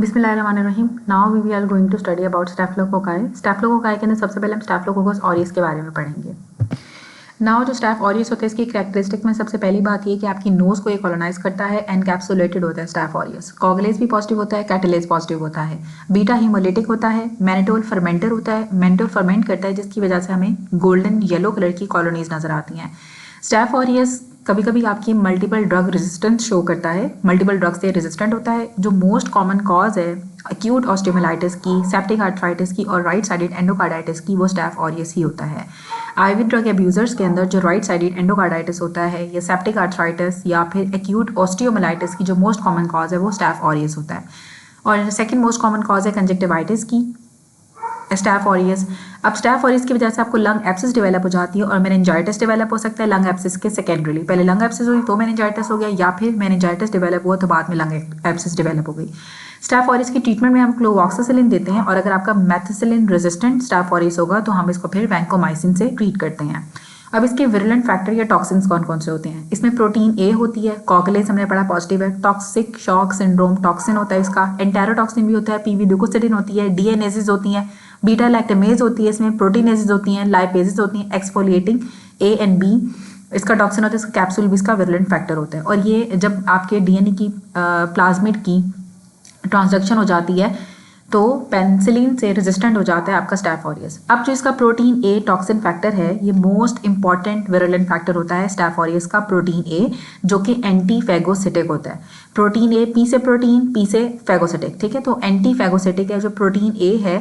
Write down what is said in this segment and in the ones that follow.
बिस्मिल्लाहिर्रहमानिर्रहीम। Now we are going to study about staphylococci. Staphylococci के अंदर सबसे पहले हम स्टेफिलोकोकस ऑरियस के बारे में पढ़ेंगे। नाउ जो स्टैफ ऑरियस होता है इसकी कैरेक्टरिस्टिक में सबसे पहली बात ये कि आपकी नोज को ये कॉलोनाइज करता है, एनकैप्सुलेटेड होता है स्टैफ ऑरियस। कॉगलेज भी पॉजिटिव होता है, कैटेलेज पॉजिटिव होता है, बीटा हीमोलिटिक होता है, मैनिटोल फर्मेंटर होता है, मैनिटोल फर्मेंट करता है जिसकी वजह से हमें गोल्डन येलो कलर की कॉलोनीज नजर आती हैं। स्टैफ ऑरियस कभी कभी आपकी मल्टीपल ड्रग रेजिस्टेंस शो करता है, मल्टीपल ड्रग से रेजिस्टेंट होता है। जो मोस्ट कॉमन कॉज है एक्यूट ऑस्टियोमाइलाइटिस की, सेप्टिक आर्थराइटिस की और राइट साइडेड एंडोकार्डाइटिस की, वो स्टैफ ऑरियस ही होता है। आईवी ड्रग एब्यूजर्स के अंदर जो राइट साइडेड एंडोकार्डाइटिस होता है, या सेप्टिक आर्थराइटिस या फिर एक्यूट ऑस्टियोमाइलाइटिस की जो मोस्ट कॉमन कॉज है वो स्टैफ ऑरियस होता है। और सेकंड मोस्ट कॉमन कॉज है कंजक्टिवाइटिस की, स्टैफ ऑरियस। अब स्टैफ ऑरियस की वजह से आपको लंग एब्सिस डेवलप हो जाती है और मेनिंजाइटिस डेवलप हो सकता है लंग एब्सिस के सेकेंडरीली। पहले लंग एब्सिस हुई तो मेनिंजाइटिस हो गया, या फिर मेनिंजाइटिस डेवलप हुआ तो बाद में लंग एब्सिस डेवलप हो गई। स्टैफ ऑरियस की ट्रीटमेंट में हम क्लोवॉक्सासिलिन देते हैं, और अगर आपका मेथिसिलिन रेजिस्टेंट स्टैफ ऑरियस होगा तो हम इसको फिर वैंकोमाइसिन से ट्रीट करते हैं। अब इसके विरुलेंट फैक्टर या टॉक्सिन्स कौन कौन से होते हैं? इसमें प्रोटीन ए होती है, कॉगलेज हमने पढ़ा पॉजिटिव है, टॉक्सिक शॉक सिंड्रोम टॉक्सिन होता है इसका, एंटेरोटॉक्सिन भी होता है, पीवी ल्यूकोसिडिन होती है, डीएनएजेस होती हैं, बीटा लैक्टेमेज होती है, इसमें प्रोटीनेजेस होती हैं, लाइपेजेस होती हैं, एक्सफोलिएटिंग ए एंड बी इसका टॉक्सिन होता है, इसका कैप्सूल भी इसका विरुलेंट फैक्टर होता है। और ये जब आपके डीएनए की प्लाज्मिड की ट्रांसडक्शन हो जाती है तो पेनिसिलिन से रेजिस्टेंट हो जाता है आपका स्टैफ ऑरियस। अब जो इसका प्रोटीन ए टॉक्सिन फैक्टर है, ये मोस्ट इंपॉर्टेंट विरुलेंट फैक्टर होता है स्टैफ ऑरियस का, प्रोटीन ए, जो कि एंटी फैगोसिटिक होता है। प्रोटीन ए, पी से प्रोटीन, पी से फैगोसिटिक, ठीक है। तो एंटी फैगोसिटिक है जो प्रोटीन ए है,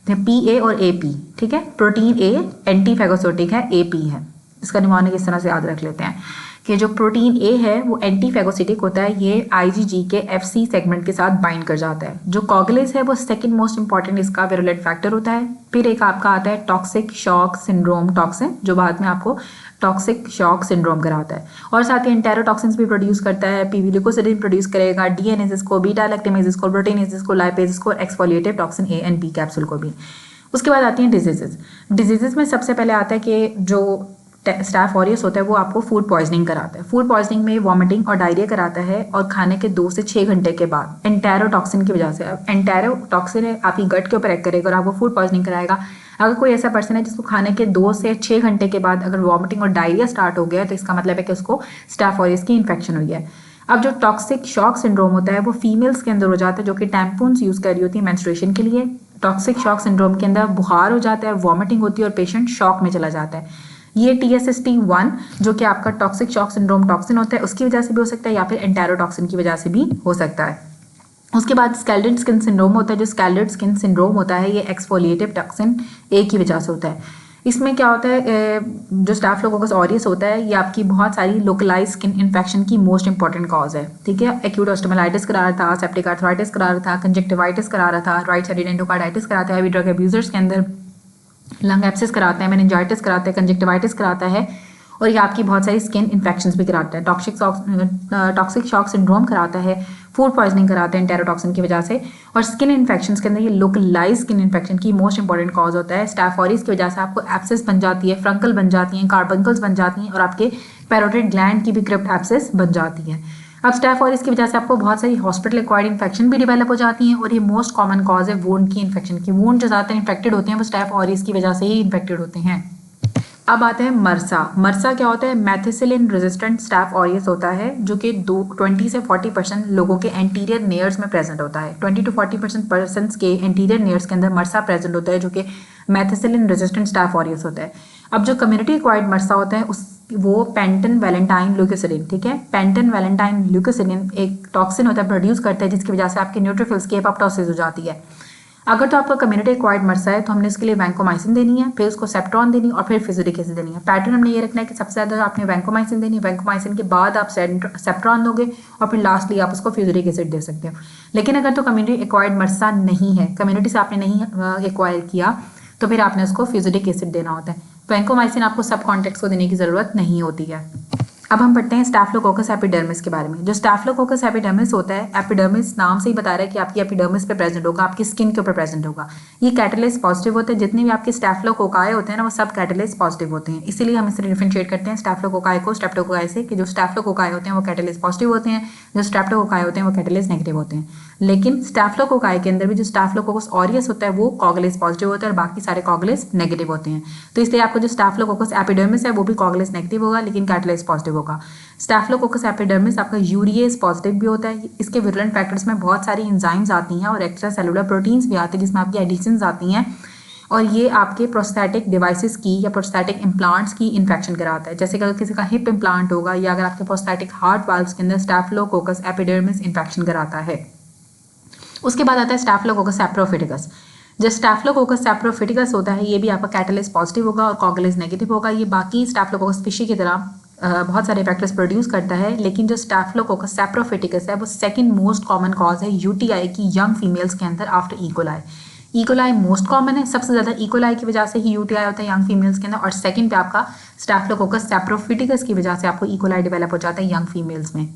पी ए और ए पी, ठीक है। प्रोटीन ए एंटी फैगोसिटिक है, ए पी है। इसका निमोनिक इस तरह से याद रख लेते हैं कि जो प्रोटीन ए है वो एंटी फैगोसिटिक होता है, ये आईजीजी के एफसी सेगमेंट के साथ बाइंड कर जाता है। जो कॉगलेज है वो सेकंड मोस्ट इंपॉर्टेंट इसका विरुलेंट फैक्टर होता है। फिर एक आपका आता है टॉक्सिक शॉक सिंड्रोम टॉक्सिन, जो बाद में आपको टॉक्सिक शॉक सिंड्रोम कराता है, और साथ ही एंटेरोटॉक्सिन्स भी प्रोड्यूस करता है, पीवी ल्यूकोसिडिन प्रोड्यूस करेगा, डीएनएजेस को, बीटा लैक्टेमेजेस को, प्रोटीनेजेस को, लाइपेजेस को, exfoliative toxin A and B capsule को भी। उसके बाद आती हैं डिजीजेस। डिजीजेस में सबसे पहले आता है कि जो स्टैफ ऑरियस होता है वो आपको फूड पॉइजनिंग कराता है। फूड पॉइजनिंग में वॉमिटिंग और डायरिया कराता है, और खाने के 2 से 6 घंटे के बाद एंटेरोटॉक्सिन की वजह से। एंटेरोटॉक्सिन है आपकी गट के ऊपर एक्ट करेगा और आपको फूड पॉइजनिंग कराएगा। अगर कोई ऐसा पर्सन है जिसको खाने के 2 से 6 घंटे के बाद अगर वॉमिटिंग और डायरिया स्टार्ट हो गया तो इसका मतलब है कि उसको स्टैफ ऑरियस की इन्फेक्शन हुई है। अब जो टॉक्सिक शॉक सिंड्रोम होता है वो फीमेल्स के अंदर हो जाता है जो कि टैम्पून्स यूज कर रही होती है मेंस्ट्रुएशन के लिए। टॉक्सिक शॉक सिंड्रोम के अंदर बुखार हो जाता है, वॉमिटिंग होती है और पेशेंट शॉक में चला जाता है। ये TSST1 जो कि आपका टॉक्सिक शॉक सिंड्रोम टॉक्सिन होता है उसकी वजह से भी हो सकता है, या फिर एंटेरोटॉक्सिन की वजह से भी हो सकता है। उसके बाद स्कैल्डेड स्किन सिंड्रोम होता है। जो स्कैल्डेड स्किन सिंड्रोम होता है ये एक्सफोलिएटिव टॉक्सिन ए की वजह से होता है। इसमें क्या होता है, जो स्टैफिलोकोकस ऑरियस होता है ये आपकी बहुत सारी लोकलाइज स्किन इन्फेक्शन की मोस्ट इंपॉर्टेंट कॉज है, ठीक है। एक्यूट ऑस्टियोमाइलाइटिस करा रहा था, सेप्टिक आर्थराइटिस करा रहा था, कंजक्टिवाइटिस करा रहा था, राइट साइडेड एंडोकार्डाइटिस कराता है, आईवी ड्रग एब्यूजर्स के अंदर लंग एब्सिस कराते हैं, मेनिंजाइटिस कराते हैं, कंजक्टिवाइटिस कराता है, और ये आपकी बहुत सारी स्किन इन्फेक्शंस भी कराता है। टॉक्सिक शॉक सिंड्रोम कराता है, फूड पॉइजनिंग कराते हैं एंटेरोटॉक्सिन की वजह से, और स्किन इन्फेक्शंस के अंदर ये लोकलाइज स्किन इन्फेक्शन की मोस्ट इंपॉर्टेंट कॉज होता है। स्टैफ ऑरियस की वजह से आपको एब्सिस बन जाती है, फ्रंकल बन जाती हैं, कार्बंकल्स बन जाती हैं, और आपके पैरोटिड ग्लैंड की भी क्रिप्ट एब्सिस बन जाती है। अब स्टैफ ऑरियस की वजह से आपको बहुत सारी हॉस्पिटल एक्वायर्ड इन्फेक्शन भी डेवलप हो जाती हैं, और ये मोस्ट कॉमन कॉज है वुंड की इन्फेक्शन की। वुंड जो ज़्यादातर इन्फेक्टेड होते हैं वो स्टैफ ऑरियस की वजह से ही इन्फेक्टेड होते हैं। अब आते हैं मरसा। मरसा क्या होता है? मैथिसिलिन रेजिस्टेंट स्टैफ ऑरियस होता है जो कि 20 से 40% लोगों के एंटीरियर नेयर्स में प्रेजेंट होता है। 20 to 40% पर्सन्स के एंटीरियर नेयर्स के अंदर मरसा प्रेजेंट होता है जो कि मैथिसिलिन रेजिस्टेंट स्टैफ ऑरियस होता है। अब जो कम्युनिटी एक्वायर्ड मरसा होता है वो पेंटन वैलेंटाइन ल्यूकोसिडिन, ठीक है। पेंटन वैलेंटाइन ल्यूकोसिडिन एक टॉक्सिन होता है, प्रोड्यूस करता है, जिसकी वजह से आपके न्यूट्रोफिल्स की एपोप्टोसिस हो जाती है। अगर तो आपका कम्युनिटी एक्वायर्ड मरसा है तो हमने इसके लिए वैंकोमाइसिन देनी है, फिर उसको सेप्ट्रॉन देनी और फिर फिजोरिक एसिड देनी है। पैटर्न हमने ये रखना है कि सबसे ज़्यादा आपने वैंकोमाइसिन देनी है, वैंकोमाइसिन के बाद आप सेप्ट्रॉन दोगे, और फिर लास्टली आप उसको फिजोरिक एसिड दे सकते हो। लेकिन अगर तो कम्युनिटी एक्वायर्ड मरसा नहीं है, कम्युनिटी से आपने नहीं एक्वायर किया, तो फिर आपने उसको फिजोरिक एसिड देना होता है। वैंकोमाइसिन आपको सब कॉन्टेक्ट्स को देने की ज़रूरत नहीं होती है। अब हम पढ़ते हैं स्टैफिलोकोकस एपिडर्मिस के बारे में। जो स्टैफिलोकोकस एपिडर्मिस होता है, एपिडर्मिस नाम से ही बता रहा है कि आपकी एपिडर्मिस पे प्रेजेंट होगा, आपकी स्किन के ऊपर प्रेजेंट होगा। ये कैटालिस पॉजिटिव होते हैं, जितने भी आपके स्टैफिलोकोकाई होते हैं ना वो सब कैटालिस पॉजिटिव होते हैं। इसीलिए हम इसे डिफरेंशिएट करते हैं स्टैफिलोकोकाई को स्ट्रेप्टोकोकाई से, कि जो स्टैफिलोकोकाई होते हैं वो कैटालिस पॉजिटिव होते हैं, जो स्ट्रेप्टोकोकाई होते हैं वो कैटालिस नेगेटिव होते हैं। लेकिन स्टैफिलोकोकाई के अंदर भी जो स्टैफिलोकोकस ऑरियस होता है वो कॉगलिस पॉजिटिव होता है और बाकी सारे कॉगलिस नेगेटिव होते हैं। तो इसलिए आपको जो स्टैफिलोकोकस एपिडर्मिस है वो भी कॉगलिस नेगेटिव होगा लेकिन कैटालिस पॉजिटिव होगा। स्टैफिलोकोकस एपिडर्मिस आपका यूरिएज पॉजिटिव भी होता है। इसके विरुलेंट फैक्टर्स में बहुत सारी एंजाइम्स आती हैं और एक्स्ट्रा सेलुलर प्रोटीन्स भी आते हैं जिसमें आपकी एडिशंस आती हैं और ये आपके प्रोस्थेटिक डिवाइसेस की या प्रोस्थेटिक इम्प्लांट्स की इन्फेक्शन कराता है। जैसे कि अगर किसी का हिप इम्प्लांट होगा या अगर आपके प्रोस्थेटिक हार्ट वाल्व्स के अंदर स्टैफिलोकोकस एपिडर्मिस इन्फेक्शन कराता है। उसके बाद आता है स्टैफिलोकोकस सैप्रोफिटिकस। जो स्टैफिलोकोकस सैप्रोफिटिकस होता है ये भी आपका कैटालिस पॉजिटिव होगा और कॉगलिस नेगेटिव होगा। ये बाकी स्टैफिलोकोकस स्पीशी की तरह बहुत सारे फैक्टर्स प्रोड्यूस करता है, लेकिन जो स्टैफिलोकोकस सैप्रोफिटिकस है वो सेकंड मोस्ट कॉमन कॉज है यूटीआई की यंग फीमेल्स के अंदर after E coli. E coli most common है, सबसे ज़्यादा इकोलाई की वजह से ही यूटीआई होता है यंग फीमेल्स के अंदर, और सेकंड पे आपका स्टैफिलोकोकस सैप्रोफिटिकस की वजह से आपको इकोलाई डेवलप हो जाता है यंग फीमेल्स में।